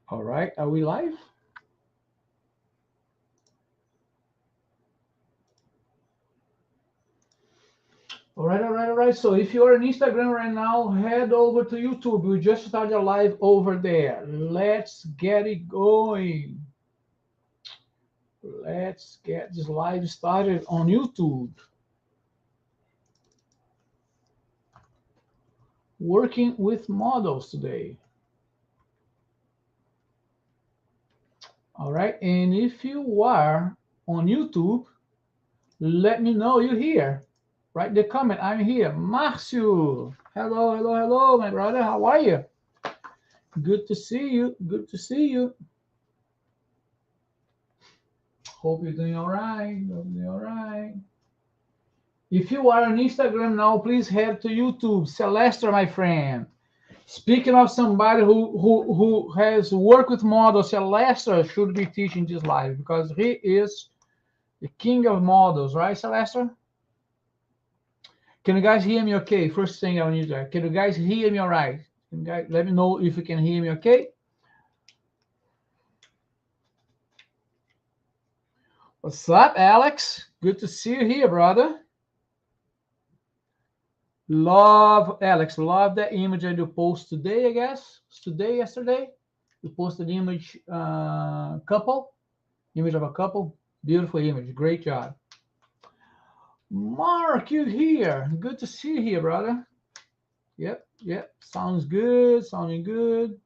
All right, are we live? All right. So if you're on Instagram right now, head over to YouTube. We just started a live over there. Let's get it going. Let's get this live started on YouTube. Working with models today. All right, and if you are on YouTube, let me know you're here. Write the comment, I'm here. Marcio, hello, my brother. How are you? Good to see you. Good to see you. Hope you're doing all right. Hope you're doing all right. If you are on Instagram now, please head to YouTube. Celestra, my friend. Speaking of somebody who has worked with models, Celestra should be teaching this live because he is the king of models, right, Celestra? Can you guys hear me okay? First thing I need to, can you guys hear me all right? Can you guys, let me know if you can hear me okay. What's up, Alex? Good to see you here, brother. Love, Alex, love that image that you post today, I guess. It's today, yesterday. You posted the image, couple, image of a couple. Beautiful image. Great job. Mark, you here. Good to see you here, brother. Yep. Sounds good. Sounding good.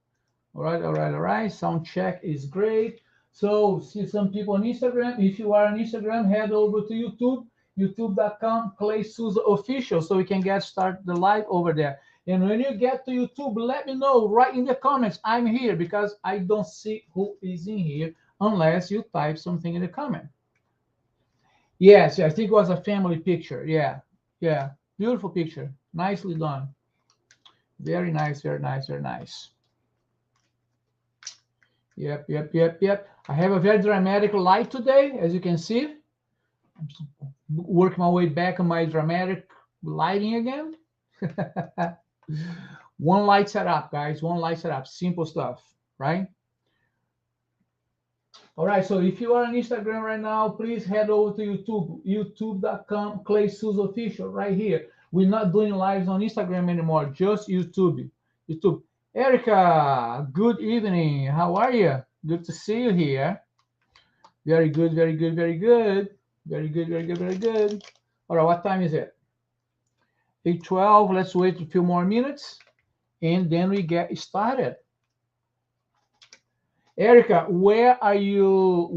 All right. Sound check is great. So, see some people on Instagram. If you are on Instagram, head over to YouTube, youtube.com, Clay Souza Official, so we can get started the live over there. And when you get to YouTube, let me know right in the comments. I'm here because I don't see who is in here unless you type something in the comment. Yes, I think it was a family picture. Yeah. Beautiful picture. Nicely done. Very nice, very nice, very nice. Yep. I have a very dramatic light today, as you can see. Work my way back on my dramatic lighting again. One light setup, guys. One light setup. Simple stuff, right? All right. So if you are on Instagram right now, please head over to YouTube, youtube.com, Clay Souza Official, right here. We're not doing lives on Instagram anymore, just YouTube. YouTube. Erica, good evening. How are you? Good to see you here. Very good, very good, very good. Very good, very good, very good. All right, what time is it? 8:12. Let's wait a few more minutes and then we get started. Erica, where are you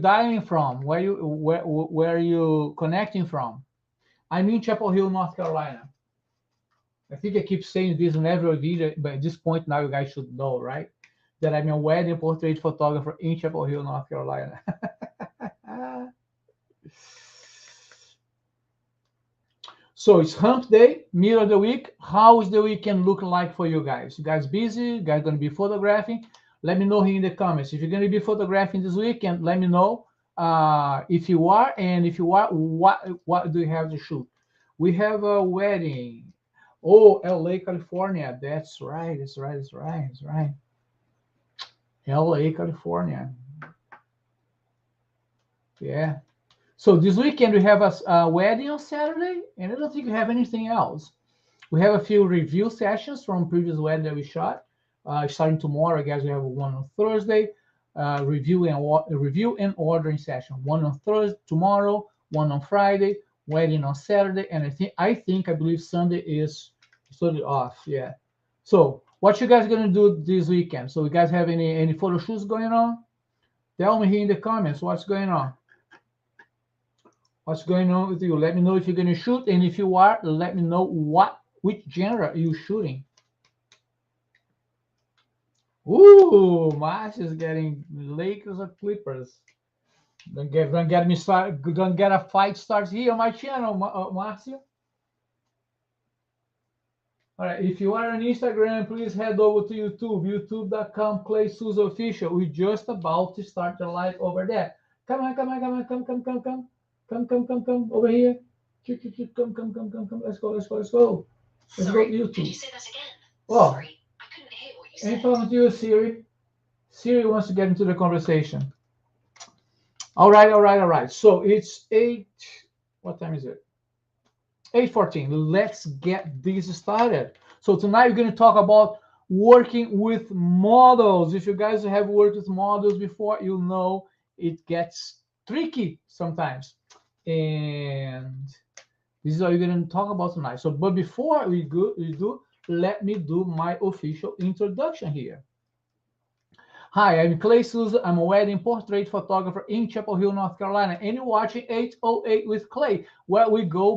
dialing from? Where are you connecting from? I'm in Chapel Hill, North Carolina. I think I keep saying this in every video, but at this point now you guys should know, right? That I'm a wedding portrait photographer in Chapel Hill, North Carolina. So it's hump day, middle of the week. How is the weekend looking like for you guys? You guys busy? You guys gonna be photographing? Let me know here in the comments. If you're gonna be photographing this weekend, let me know if you are, and if you are, what do you have to shoot? We have a wedding. Oh, LA, California. That's right. That's right. LA, California. Yeah. So this weekend we have a wedding on Saturday, and I don't think we have anything else. We have a few review sessions from previous wedding that we shot. Starting tomorrow, I guess we have one on Thursday, review and ordering session. One on Thursday tomorrow, one on Friday, wedding on Saturday, and I believe Sunday is Sunday off. Yeah. So what you guys gonna do this weekend? So you guys have any photo shoots going on? Tell me here in the comments what's going on. What's going on with you? Let me know if you're going to shoot, and if you are, let me know which genre are you shooting. Ooh, Marsh is getting Lakers or Clippers. Don't get me started. Don't get a fight starts here on my channel, Marcio. All right, if you are on Instagram, please head over to YouTube, youtube.com, Clay Souza Official. We're just about to start the live over there. Come on, come over here. Come. Let's go. Let's go, Sorry, YouTube. could you say that again? Oh, Sorry, I couldn't hear what you ain't said. talking to you, Siri. Siri wants to get into the conversation. All right, all right, all right. So it's 8. What time is it? 8:14. Let's get this started. So tonight we're going to talk about working with models. If you guys have worked with models before, you'll know it gets tricky sometimes. And this is what we're going to talk about tonight. So, but before we do, let me do my official introduction here. Hi, I'm Clay Souza. I'm a wedding portrait photographer in Chapel Hill, North Carolina. And you're watching 808 with Clay, where we go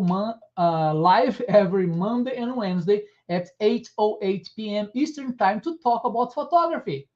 live every Monday and Wednesday at 8:08 p.m. Eastern Time to talk about photography.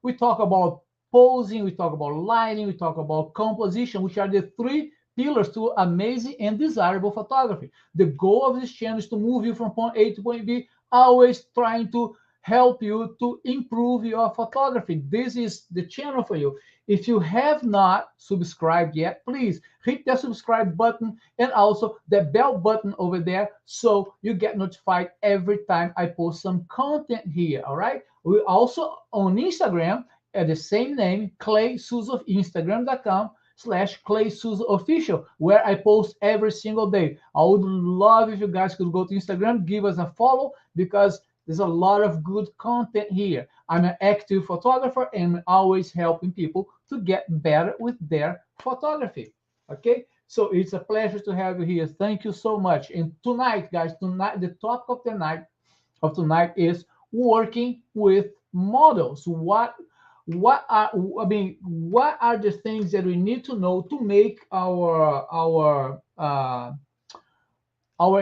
We talk about posing, we talk about lighting, we talk about composition, which are the three pillars to amazing and desirable photography. The goal of this channel is to move you from point A to point B, always trying to help you to improve your photography. This is the channel for you. If you have not subscribed yet, please hit the subscribe button and also the bell button over there so you get notified every time I post some content here. All right. We also on Instagram at the same name, Clay Souza of Instagram.com/Clay Souza Official, where I post every single day. I would love if you guys could go to Instagram, give us a follow because there's a lot of good content here. I'm an active photographer and always helping people to get better with their photography. Okay, so it's a pleasure to have you here. Thank you so much. And tonight, guys, tonight the topic of tonight is working with models. What are the things that we need to know to make our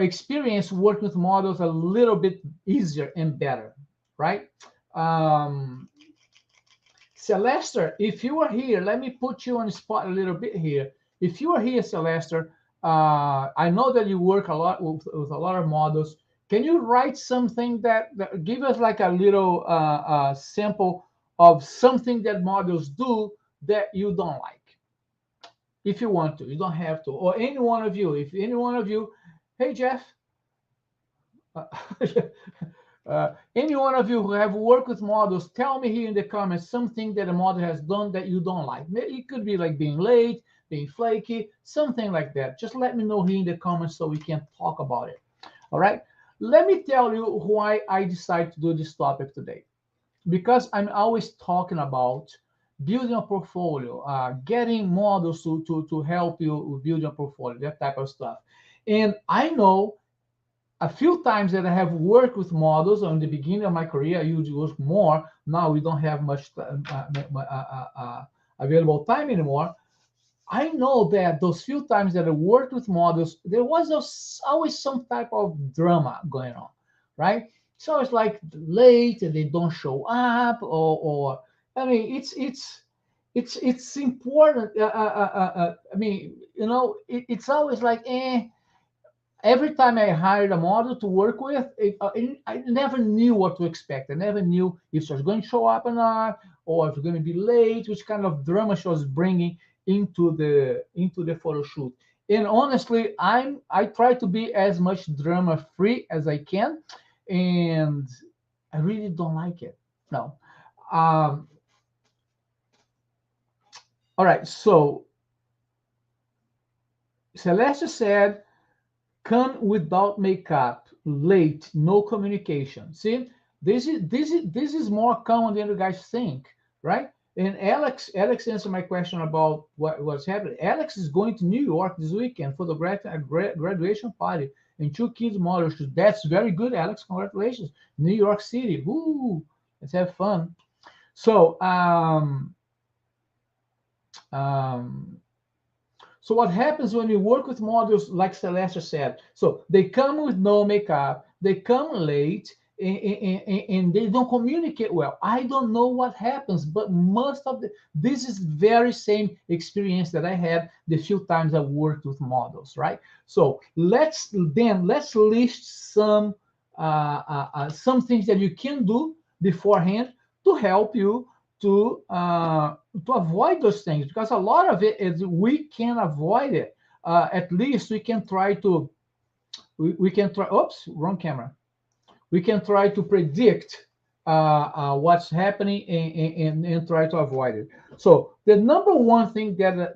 experience working with models a little bit easier and better, right? Um, Celester, if you are here, let me put you on the spot a little bit here. If you are here, Celester, I know that you work a lot with a lot of models. Can you write something that give us like a little sample of something that models do that you don't like? If you want to, you don't have to. Or any one of you, if any one of you, hey Jeff, uh, any one of you who have worked with models, tell me here in the comments something that a model has done that you don't like. It could be like being late, being flaky, something like that. Just let me know here in the comments so we can talk about it. All right. Let me tell you why I decided to do this topic today. Because I'm always talking about building a portfolio, getting models to help you build your portfolio, that type of stuff. And I know a few times that I have worked with models in the beginning of my career. I used to work more. Now we don't have much available time anymore. I know that those few times that I worked with models, there was always some type of drama going on, right? So it's like late and they don't show up, or I mean, it's important. I mean, it's always like, every time I hired a model to work with, I never knew what to expect. I never knew if she was going to show up or not, or if it's going to be late, which kind of drama she was bringing into the photo shoot. And honestly, I try to be as much drama free as I can, and I really don't like it. No. Um, all right. So Celeste said, come without makeup, late, no communication. See, this is more common than you guys think, right? And Alex answered my question about what's happening. Alex is going to New York this weekend for the graduation party and two kids models. That's very good, Alex. Congratulations, New York City. Woo! Let's have fun. So, um, so what happens when you work with models, like Celeste said? So they come with no makeup, they come late, and they don't communicate well. I don't know what happens, but this is very same experience that I had the few times I worked with models, right? So let's list some things that you can do beforehand to help you to avoid those things, because a lot of it is we can avoid it. At least we can try to we can try. Oops, wrong camera. We can try to predict what's happening, and try to avoid it. So the number one thing that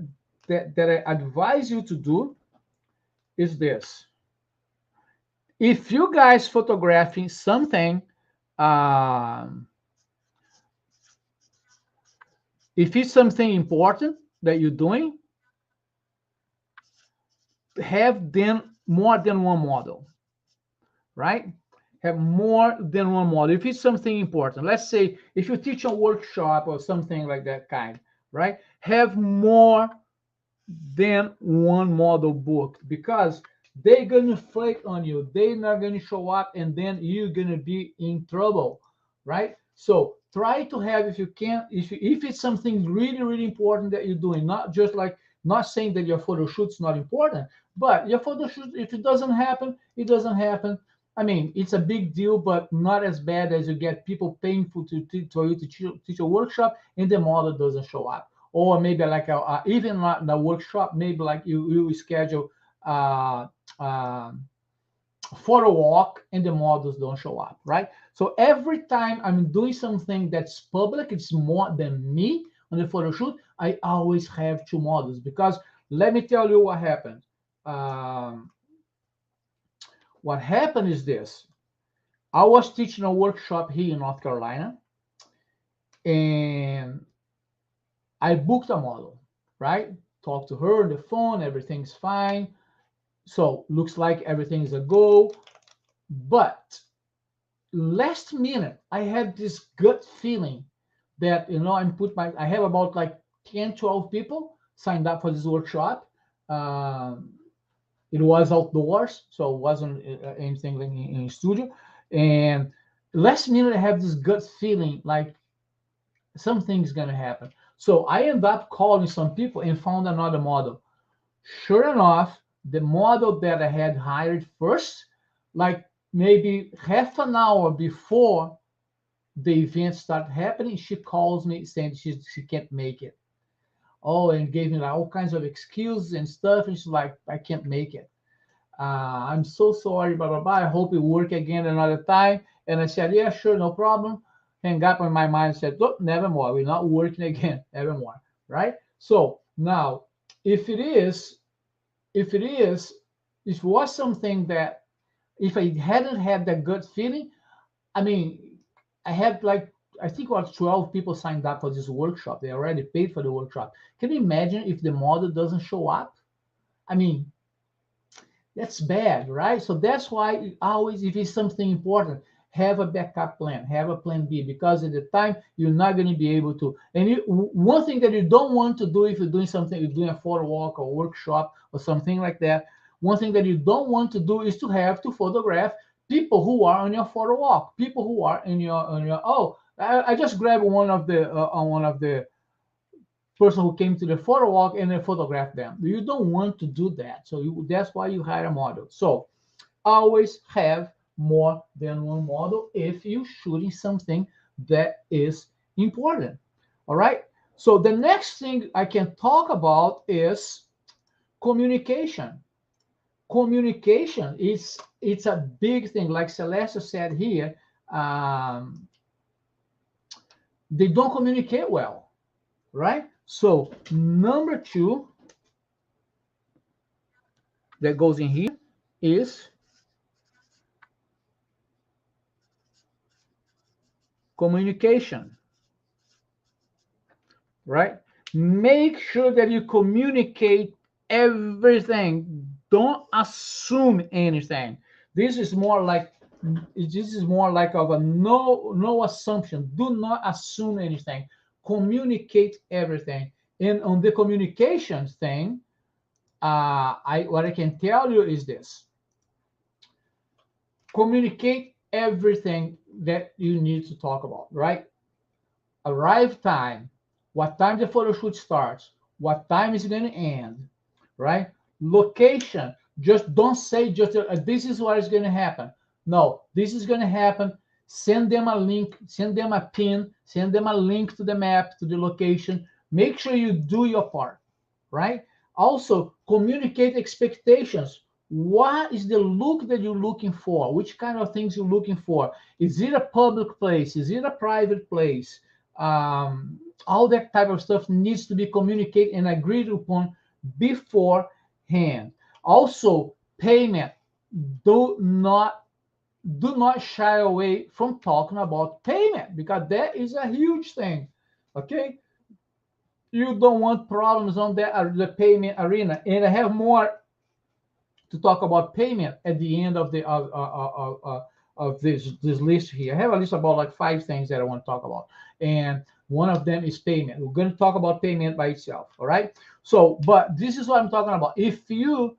I advise you to do is this. If you guys photographing something, um, if it's something important that you're doing, have then more than one model, right? Have more than one model. If it's something important, let's say if you teach a workshop or something like that kind, right? Have more than one model booked, because they're gonna flake on you. They're not gonna show up, and then you're gonna be in trouble, right? So try to have, if you can, if it's something really really important that you're doing, not just like, not saying that your photo shoot's not important, but your photo shoot, if it doesn't happen, it doesn't happen. I mean, it's a big deal, but not as bad as you get people paying for you to teach a workshop and the model doesn't show up. Or maybe like even not the workshop, maybe like you schedule uh, uh, photo walk and the models don't show up, right? So every time I'm doing something that's public, it's more than me on the photo shoot, I always have two models, because let me tell you what happened. Um, what happened is this. I was teaching a workshop here in North Carolina, and I booked a model, right? Talked to her on the phone, everything's fine. So looks like everything's a go. But last minute, I had this gut feeling that, I have about like 10, 12 people signed up for this workshop. Um, it was outdoors, so it wasn't anything like in studio. And last minute, I have this gut feeling like something's gonna happen. So I end up calling some people and found another model. Sure enough, the model that I had hired first, like maybe half an hour before the event started happening, she calls me saying she can't make it. Oh, and gave me like all kinds of excuses and stuff. And she's like, I can't make it. I'm so sorry, blah, blah, blah. I hope it work again another time. And I said, yeah, sure, no problem. Hang up in my mind, said, look, never more. We're not working again, never more. Right? So now, if it is, if it is, if it was something that, if I hadn't had that gut feeling, I mean, I had like, I think about 12 people signed up for this workshop. They already paid for the workshop. Can you imagine if the model doesn't show up? I mean, that's bad, right? So that's why always, if it's something important, have a backup plan, have a plan B, because at the time you're not going to be able to. And one thing that you don't want to do if you're doing something, you're doing a photo walk or workshop or something like that. One thing that you don't want to do is to have to photograph people who are on your photo walk, people who are in your Oh, I just grabbed one of the person who came to the photo walk and then photograph them. You don't want to do that. So that's why you hire a model. So always have more than one model if you're shooting something that is important. All right. So the next thing I can talk about is communication. Communication is it's a big thing. Like Celeste said here, um, they don't communicate well, right? So number two that goes in here is communication, right? Make sure that you communicate everything. Don't assume anything. This is more like of a no assumption. Do not assume anything. Communicate everything. And on the communication thing, I what I can tell you is this: communicate everything that you need to talk about, right? Arrive time, what time the photo shoot starts, what time is going to end, right? Location, just don't say just this is what is going to happen. No, this is going to happen. Send them a link, send them a pin, send them a link to the map, to the location. Make sure you do your part, right? Also, communicate expectations. What is the look that you're looking for? Which kind of things you're looking for? Is it a public place? Is it a private place? All that type of stuff needs to be communicated and agreed upon beforehand. Also, payment. Do not shy away from talking about payment, because that is a huge thing. Okay, you don't want problems on the payment arena. And I have more to talk about payment at the end of the of this list here. I have a list about like 5 things that I want to talk about, and one of them is payment. We're going to talk about payment by itself. All right. So, but this is what I'm talking about. If you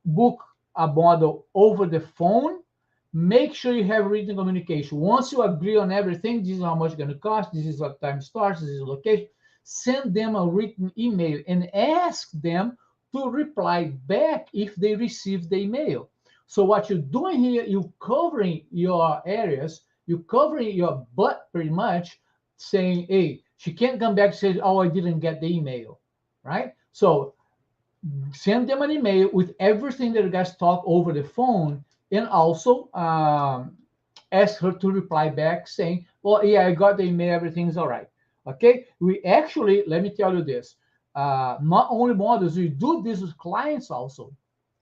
book a model over the phone, make sure you have written communication. Once you agree on everything, this is how much it's going to cost, this is what time starts, this is the location, send them a written email and ask them to reply back if they receive the email. So what you're doing here, you're covering your areas, you're covering your butt pretty much, saying, hey, she can't come back and say, oh, I didn't get the email, right? So send them an email with everything that you guys talk over the phone, and also ask her to reply back saying, well, yeah, I got the email, everything's all right. Okay, we actually, let me tell you this, not only models, we do this with clients also.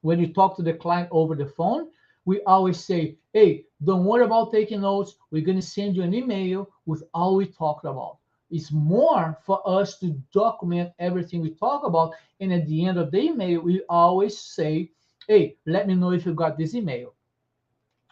When you talk to the client over the phone, we always say, hey, don't worry about taking notes, we're going to send you an email with all we talked about. It's more for us to document everything we talk about. And at the end of the email, we always say, hey, let me know if you got this email.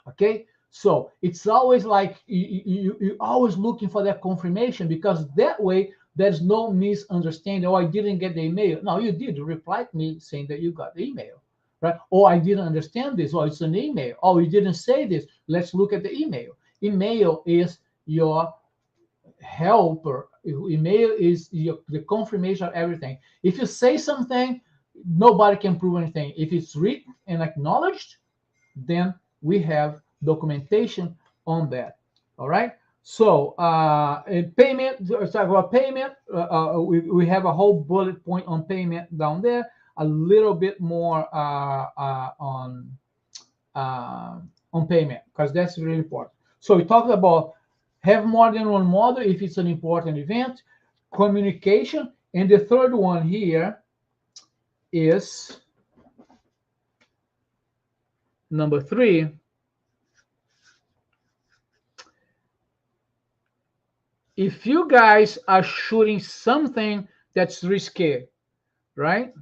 Okay? So it's always like you're always looking for that confirmation, because that way there's no misunderstanding. Oh, I didn't get the email. No, you did. You replied to me saying that you got the email, right? Oh, I didn't understand this. Oh, it's an email. Oh, you didn't say this. Let's look at the email. Email is your helper. Email is the confirmation of everything. If you say something, nobody can prove anything. If it's written and acknowledged, then we have documentation on that. All right. So payment, let's talk about payment. We have a whole bullet point on payment down there. A little bit more on payment, because that's really important. So we talked about have more than one model if it's an important event, communication, and the third one here is number 3. If you guys are shooting something that's risky, right?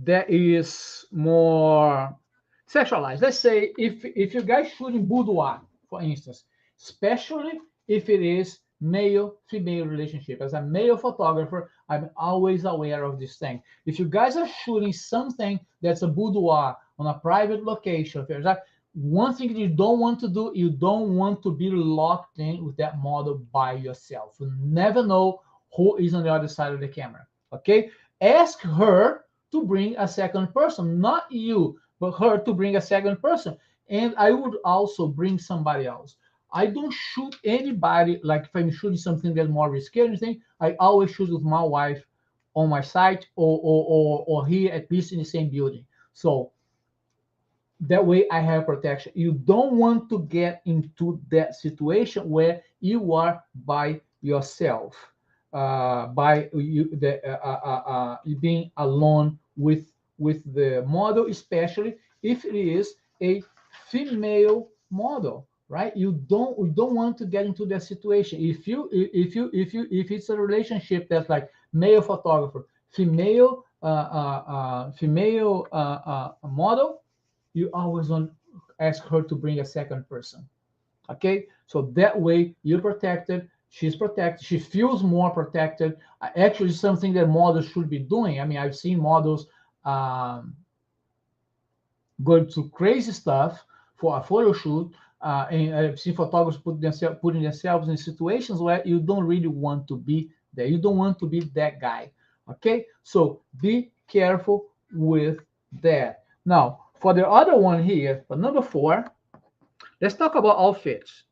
That is more sexualized. Let's say if you guys shooting boudoir, for instance, especially if it is male-female relationship. As a male photographer, I'm always aware of this thing. If you guys are shooting something that's a boudoir on a private location, one thing you don't want to do, you don't want to be locked in with that model by yourself. You never know who is on the other side of the camera. Okay, ask her to bring a second person, not you, but her to bring a second person. And I would also bring somebody else. I don't shoot anybody, like if I'm shooting something that's more risky or anything, I always shoot with my wife on my site, or here at least in the same building. So that way I have protection. You don't want to get into that situation where you are by yourself, by you being alone with the model, especially if it is a female model, right? You don't want to get into that situation. If it's a relationship that's like male photographer, female model, you always want to ask her to bring a second person. Okay, so that way you're protected, she's protected, she feels more protected. Actually, something that models should be doing. I mean, I've seen models going to crazy stuff for a photo shoot, and I've seen photographers putting themselves in situations where you don't really want to be there. You don't want to be that guy. Okay, so be careful with that. Now, for the other one here, for number 4, let's talk about outfits.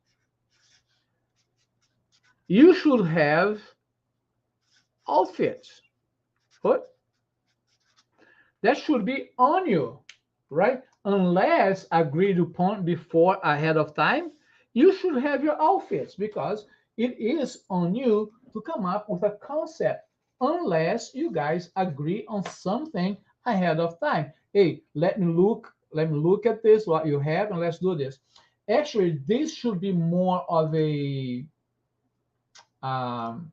You should have outfits. What? That should be on you, right? unless agreed upon before ahead of time, you should have your outfits because it is on you to come up with a concept. Unless you guys agree on something ahead of time. Hey, let me look at this, what you have, and let's do this. Actually, this should be more of a um,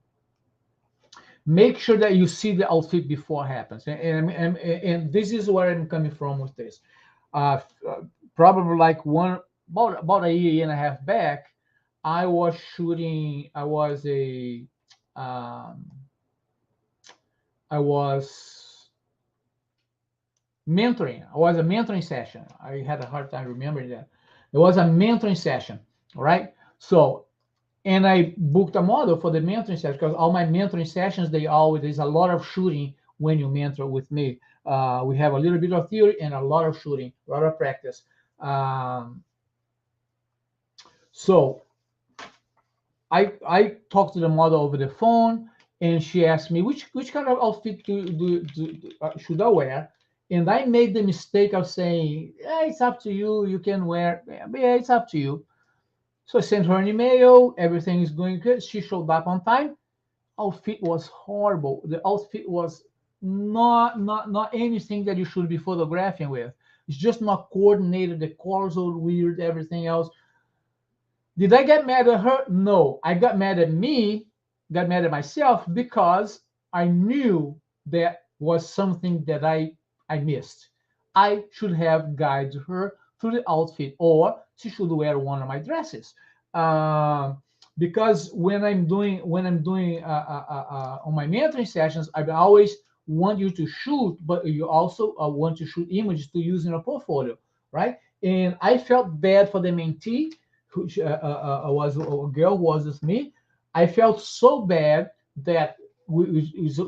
make sure that you see the outfit before it happens. And this is where I'm coming from with this. Uh, uh, Probably like about a year and a half back, I was shooting. Um, I was mentoring. I was a mentoring session. I had a hard time remembering that. It was a mentoring session. All right. So and I booked a model for the mentoring session because all my mentoring sessions they always there's a lot of shooting when you mentor with me. We have a little bit of theory and a lot of shooting, a lot of practice. Um, so I talked to the model over the phone, and she asked me which kind of outfit should I wear, and I made the mistake of saying, yeah, it's up to you. You can wear, yeah, it's up to you. So I sent her an email. Everything is going good. She showed up on time. Outfit was horrible. The outfit was not anything that you should be photographing with. It's just not coordinated. The colors are weird. Everything else. Did I get mad at her? No. I got mad at me. Got mad at myself because I knew that was something that I missed. I should have guided her through the outfit, or she should wear one of my dresses. Um, because when I'm doing on my mentoring sessions, I always want you to shoot, but you also want to shoot images to use in a portfolio, right? And I felt bad for the mentee who was a girl who was with me. I felt so bad that it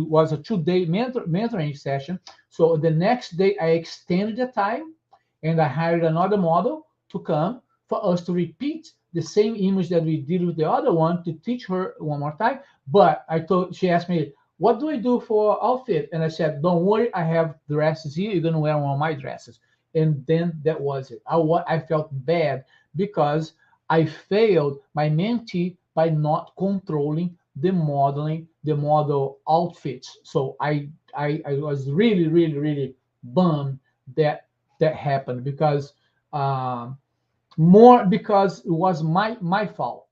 was a 2 day mentoring session. So the next day I extended the time and I hired another model to come for us to repeat the same image that we did with the other one to teach her one more time. But she asked me, what do I do for outfit? And I said, don't worry, I have dresses here. You're going to wear one of my dresses. And then that was it. I felt bad because I failed my mentee by not controlling the model outfits. So I was really, really, really bummed that that happened because more because it was my fault.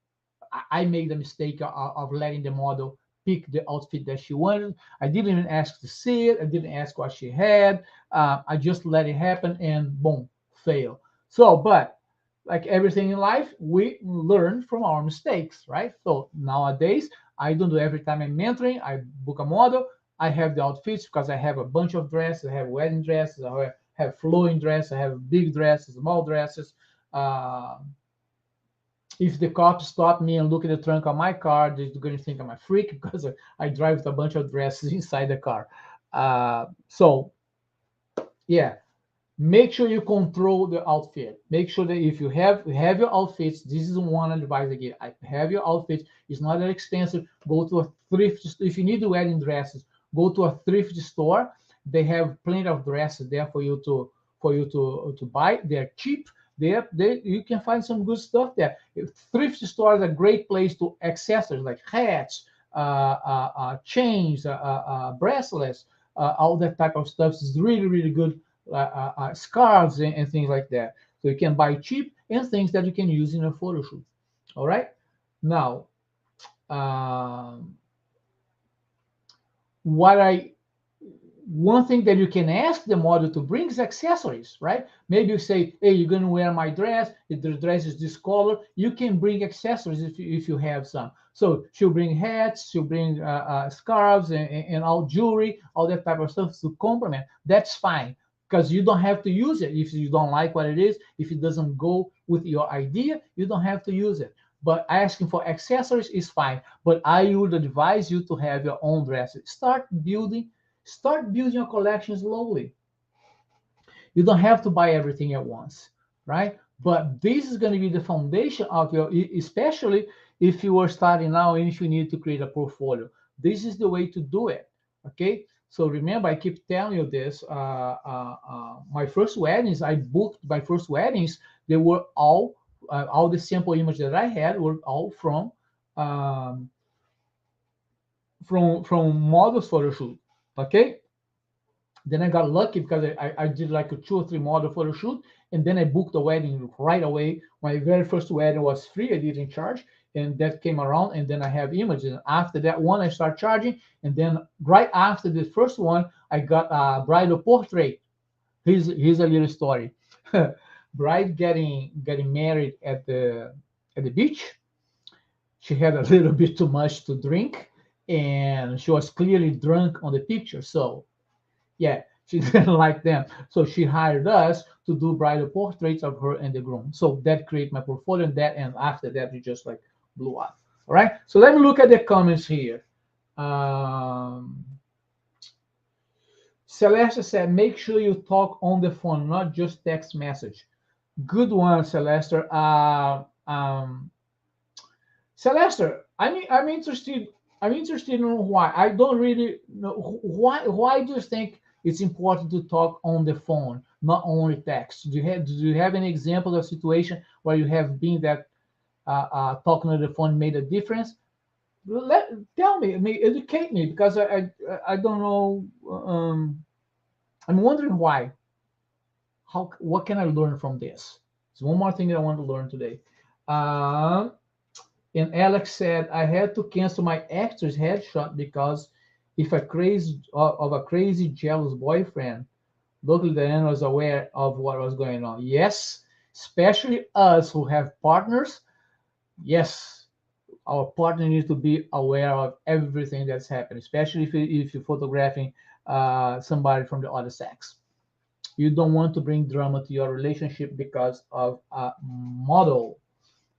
I made the mistake of letting the model pick the outfit that she wanted. I didn't even ask to see it. I didn't ask what she had. I just let it happen and boom, fail. So, but like everything in life, we learn from our mistakes, right? So nowadays, I don't do every time I'm mentoring, I book a model. I have the outfits because I have a bunch of dresses. I have wedding dresses. I have flowing dresses. I have big dresses, small dresses. Uh, if the cops stop me and look at the trunk of my car, they're going to think I'm a freak because I drive with a bunch of dresses inside the car. So yeah, make sure you control the outfit. Make sure that if you have your outfits, this is one advice I give. I have your outfits. It's not that expensive. Go to a thrift. If you need wedding dresses, go to a thrift store. They have plenty of dresses there for you to buy. They're cheap. You can find some good stuff there. Thrift store is a great place to accessories like hats, chains, bracelets, all that type of stuff is really really good. Scarves and things like that. So you can buy cheap and things that you can use in a photo shoot. All right. Now, um, what I one thing that you can ask the model to bring is accessories, right? Maybe you say, hey, you're going to wear my dress. If the dress is this color, you can bring accessories if you have some. So she'll bring hats, she'll bring scarves and all jewelry, all that type of stuff to complement. That's fine because you don't have to use it. If you don't like what it is, if it doesn't go with your idea, you don't have to use it. But asking for accessories is fine. But I would advise you to have your own dresses. Start building your collection slowly. You don't have to buy everything at once, right? But this is going to be the foundation of especially if you are starting now and if you need to create a portfolio. This is the way to do it. Okay. So remember, I keep telling you this. My first weddings, I booked my first weddings. They were all the sample images that I had were all um, from models photo shoot. Okay. Then I got lucky because I did like a 2 or 3 model photo shoot, and then I booked a wedding right away. My very first wedding was free; I didn't charge, and that came around, and then I have images. And after that one, I start charging, and then right after the first one, I got a bridal portrait. Here's a little story. Bride getting married at the beach. She had a little bit too much to drink, and she was clearly drunk on the picture. So yeah, she didn't like them. So she hired us to do bridal portraits of her and the groom. So that created my portfolio, and after that, it just like blew up. All right. So let me look at the comments here. Um, Celeste said, make sure you talk on the phone, not just text message. Good one, Celeste. Celeste, I'm interested. I'm interested in why. I don't really know why. Why do you think it's important to talk on the phone, not only text? Do you have any examples of situation where you have been that talking on the phone made a difference? Tell me, educate me because I don't know. I'm wondering why. What can I learn from this? It's one more thing that I want to learn today. Um, And Alex said, I had to cancel my actor's headshot because if a crazy of a crazy jealous boyfriend. Luckily, Diana was aware of what was going on. Yes, especially us who have partners. Yes, our partner needs to be aware of everything that's happening, especially if you're photographing somebody from the other sex. You don't want to bring drama to your relationship because of a model,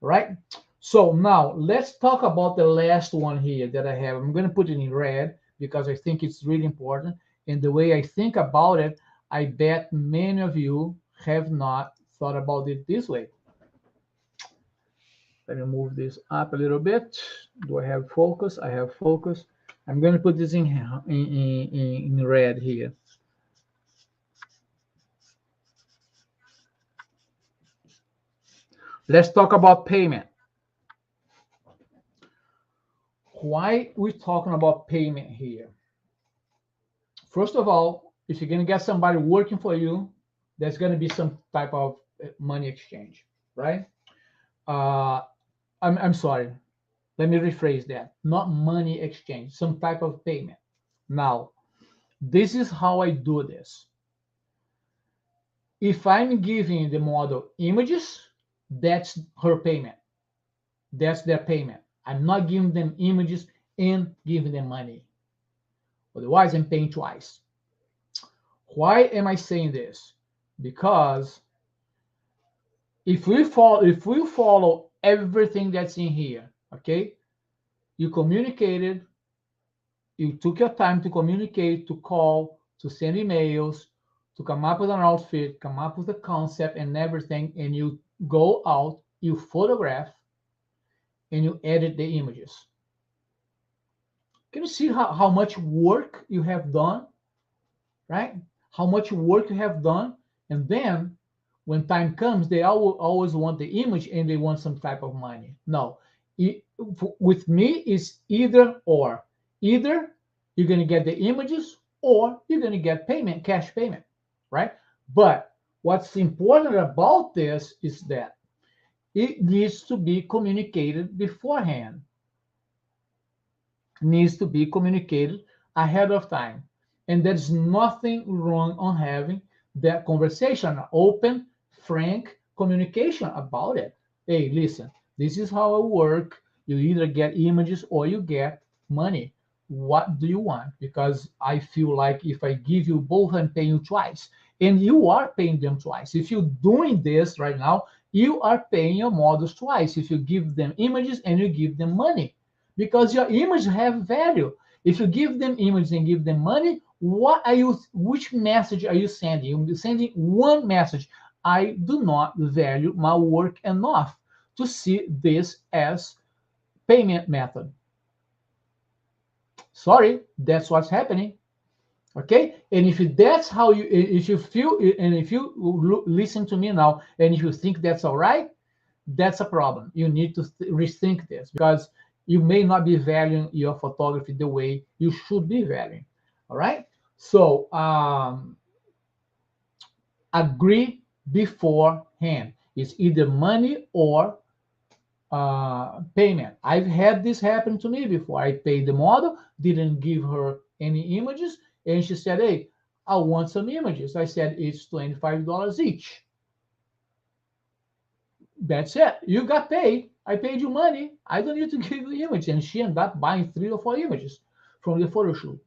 right? So now let's talk about the last one here that I have. I'm going to put it in red because I think it's really important. And the way I think about it, I bet many of you have not thought about it this way. Let me move this up a little bit. Do I have focus? I have focus. I'm going to put this in red here. Let's talk about payment. Why we're talking about payment here? First of all, if you're going to get somebody working for you, there's going to be some type of money exchange, right? Uh, I'm sorry. Let me rephrase that. Not money exchange, some type of payment. Now, this is how I do this. If I'm giving the model images, that's her payment. That's their payment. I'm not giving them images and giving them money. Otherwise, I'm paying twice. Why am I saying this? Because if we follow everything that's in here, okay, you communicated, you took your time to communicate, to call, to send emails, to come up with an outfit, come up with a concept and everything, and you go out, you photograph, and you edit the images. Can you see how much work you have done, right? How much work you have done, and then when time comes, they always want the image and they want some type of money. No, it, with me, it's either or. Either you're going to get the images or you're going to get payment, cash payment, right? But what's important about this is that it needs to be communicated beforehand. Needs to be communicated ahead of time. And there's nothing wrong on having that conversation, open, frank communication about it. Hey, listen, this is how I work. You either get images or you get money. What do you want? Because I feel like if I give you both, I'm paying you twice. And you are paying them twice. If you're doing this right now, you are paying your models twice. If you give them images and you give them money, because your image have value. If you give them images and give them money, which message are you sending? You're sending one message. I do not value my work enough to see this as payment method. Sorry, that's what's happening. Okay, and if that's how you, if you feel, and if you listen to me now, and if you think that's all right, that's a problem. You need to rethink this, because you may not be valuing your photography the way you should be valuing. All right, so agree beforehand. It's either money or payment. I've had this happen to me before. I paid the model, didn't give her any images, and she said, "Hey, I want some images." I said, "It's $25 each." That's it. You got paid. I paid you money. I don't need to give you the image. And she ended up buying 3 or 4 images from the photo shoot.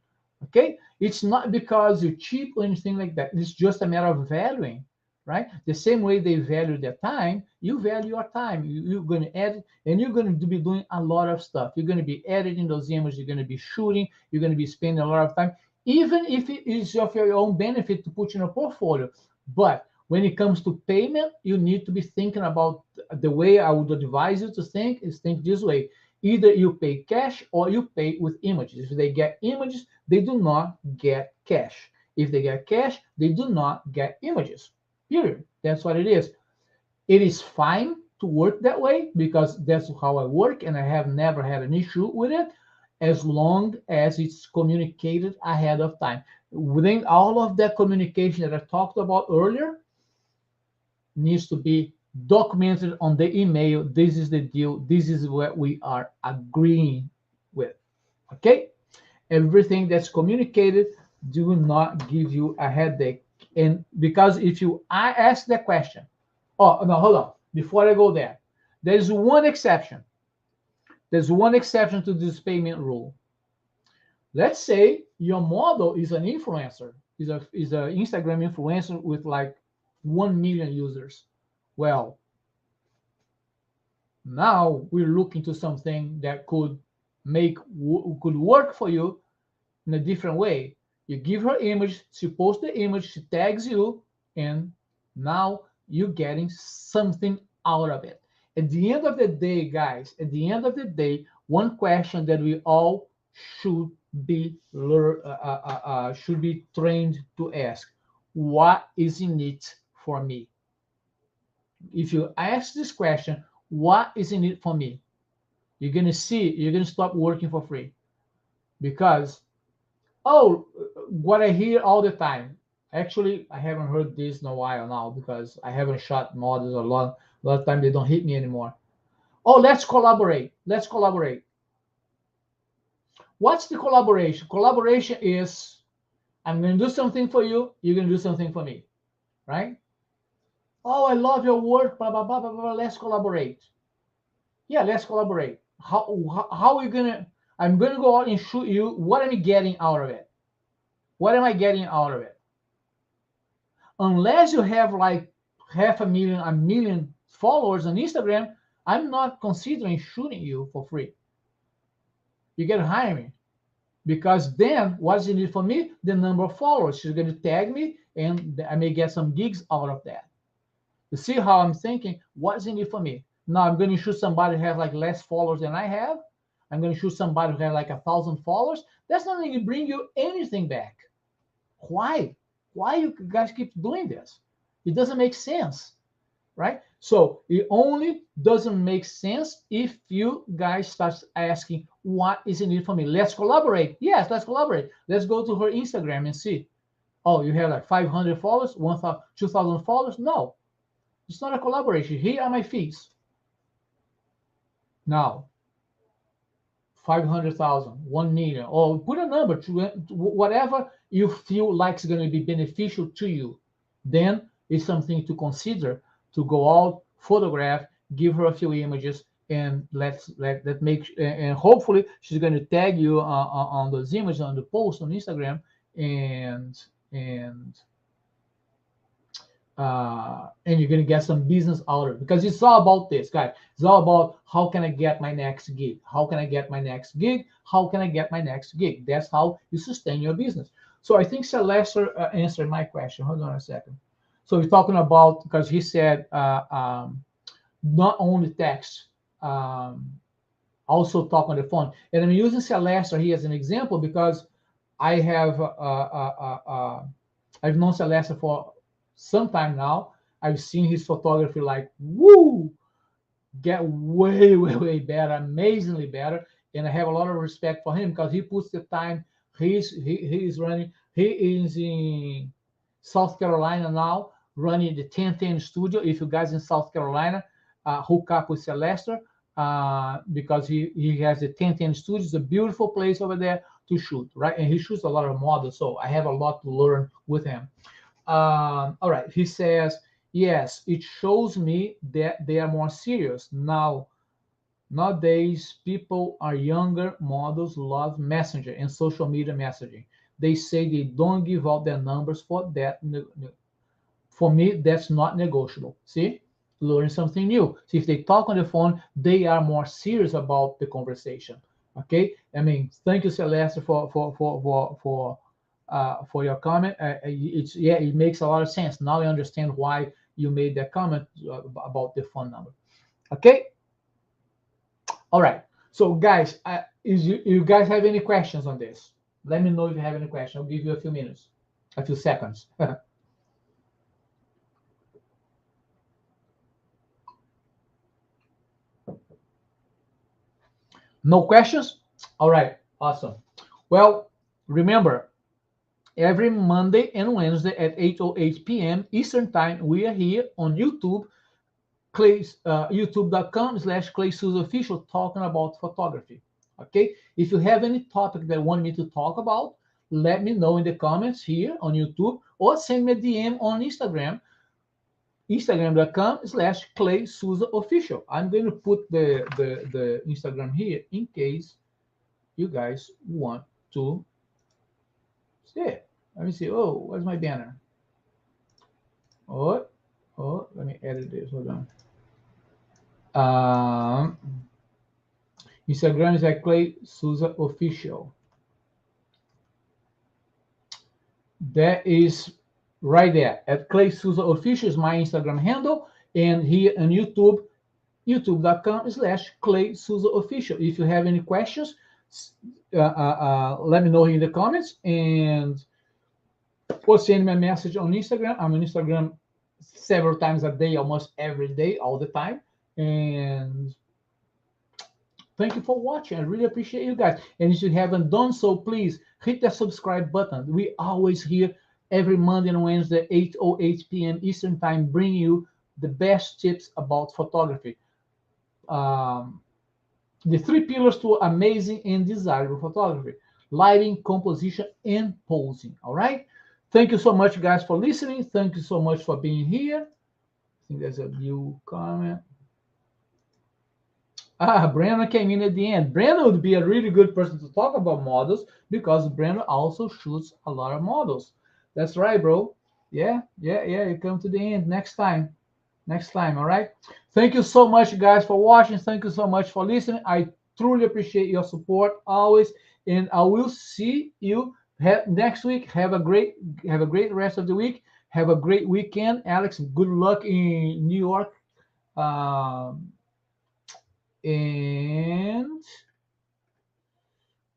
Okay? It's not because you're cheap or anything like that. It's just a matter of valuing, right? The same way they value their time, you value your time. You're going to edit, and you're going to be doing a lot of stuff. You're going to be editing those images. You're going to be shooting. You're going to be spending a lot of time, even if it is of your own benefit to put in a portfolio. But when it comes to payment, you need to be thinking about the way I would advise you to think is think this way. Either you pay cash or you pay with images. If they get images, they do not get cash. If they get cash, they do not get images. Period. That's what it is. It is fine to work that way because that's how I work, and I have never had an issue with it as long as it's communicated ahead of time. Within all of that communication that I talked about earlier, needs to be documented on the email. This is the deal. This is what we are agreeing with. Okay? Everything that's communicated do not give you a headache. And because if you I ask that question, oh no, hold on. Before I go there, there's one exception. There's one exception to this payment rule. Let's say your model is an influencer, is a Instagram influencer with like 1 million users. Well, now we're looking to something that could work for you in a different way. You give her image, she posts the image, she tags you, and now you're getting something out of it. At the end of the day, guys, at the end of the day, one question that we all should should be trained to ask: what is in it for me? If you ask this question, what is in it for me? You're gonna stop working for free, because oh, what I hear all the time. Actually, I haven't heard this in a while now because I haven't shot models a lot of time. They don't hit me anymore. Oh, let's collaborate. Let's collaborate. What's the collaboration? Collaboration is I'm going to do something for you. You're going to do something for me, right? Oh, I love your work. Blah blah blah blah blah. Let's collaborate. Yeah, let's collaborate. How are you gonna? I'm gonna go out and shoot you. What am I getting out of it? What am I getting out of it? Unless you have like half a million followers on Instagram, I'm not considering shooting you for free. You get to hire me, because then what's in it for me? The number of followers. She's going to tag me, and I may get some gigs out of that. You see how I'm thinking? What's in it for me? Now I'm going to shoot somebody who has like less followers than I have. I'm going to shoot somebody who has like 1,000 followers. That's not going to bring you anything back. Why? Why you guys keep doing this? It doesn't make sense, right? So it only doesn't make sense if you guys start asking, what is in it for me? Let's collaborate. Yes, let's collaborate. Let's go to her Instagram and see. Oh, you have like 500 followers, 1,000, 2,000 followers? No, it's not a collaboration. Here are my fees. Now, 500,000, 1 million, or put a number to whatever you feel like is going to be beneficial to you. Then it's something to consider to go out, photograph, give her a few images, and let make and hopefully she's going to tag you on those images on the post on Instagram, and and you're going to get some business out of it, because it's all about this, guys. It's all about how can I get my next gig? How can I get my next gig? How can I get my next gig? That's how you sustain your business. So I think Celeste answered my question. Hold on a second. So we're talking about, because he said not only text, also talk on the phone. And I'm using Celeste here as an example because I have I've known Celeste for some time now. I've seen his photography like woo get way way better, amazingly better, and I have a lot of respect for him because he puts the time. He's running. He is in South Carolina now, running the 1010 studio. If you guys in South Carolina, hook up with Celeste because he has the 1010 studio. It's a beautiful place over there to shoot, right? And he shoots a lot of models, so I have a lot to learn with him. All right, he says, yes, it shows me that they are more serious now. Nowadays, people are younger, models love Messenger and social media messaging. They say they don't give out their numbers for that. For me, that's not negotiable. See, learn something new. See, if they talk on the phone, they are more serious about the conversation. Okay, I mean, thank you, Celeste, for your comment. It's yeah, it makes a lot of sense. Now I understand why you made that comment about the phone number. Okay, all right. So, guys, you guys have any questions on this? Let me know if you have any questions. I'll give you a few minutes, a few seconds. No questions? All right, awesome. Well, remember, every Monday and Wednesday at 8:08 p.m. Eastern Time, we are here on YouTube, youtube.com/Clay Souza Official, talking about photography. Okay, if you have any topic that you want me to talk about, let me know in the comments here on YouTube or send me a DM on Instagram, instagram.com/Clay Souza Official. I'm going to put the Instagram here in case you guys want to see it. Let me see. Oh, where's my banner? Oh, let me edit this. Hold on. Um, Instagram is at Clay Souza Official. That is right there. At Clay Souza Official is my Instagram handle. And here on YouTube, youtube.com/Clay Souza Official. If you have any questions, let me know in the comments and or send me a message on Instagram. I'm on Instagram several times a day, almost every day, all the time. And thank you for watching. I really appreciate you guys. And if you haven't done so, please hit that subscribe button. We always here every Monday and Wednesday, 8:08 p.m. Eastern Time, bring you the best tips about photography. The 3 pillars to amazing and desirable photography: lighting, composition, and posing. All right. Thank you so much, guys, for listening. Thank you so much for being here. I think there's a new comment. Brandon came in at the end. Brandon would be a really good person to talk about models because Brandon also shoots a lot of models. That's right, bro. Yeah. You come to the end next time. All right. Thank you so much, guys, for watching. Thank you so much for listening. I truly appreciate your support always, and I will see you next week. Have a great rest of the week. Have a great weekend, Alex. Good luck in New York. And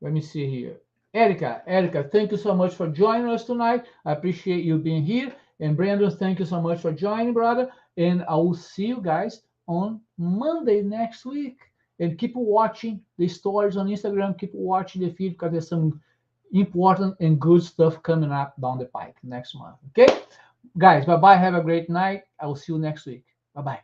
let me see here. Erica, thank you so much for joining us tonight. I appreciate you being here. And Brandon, thank you so much for joining, brother. And I will see you guys on Monday next week. And keep watching the stories on Instagram. Keep watching the feed because there's some important and good stuff coming up down the pike next month. Okay, guys, bye-bye. Have a great night. I will see you next week. Bye-bye.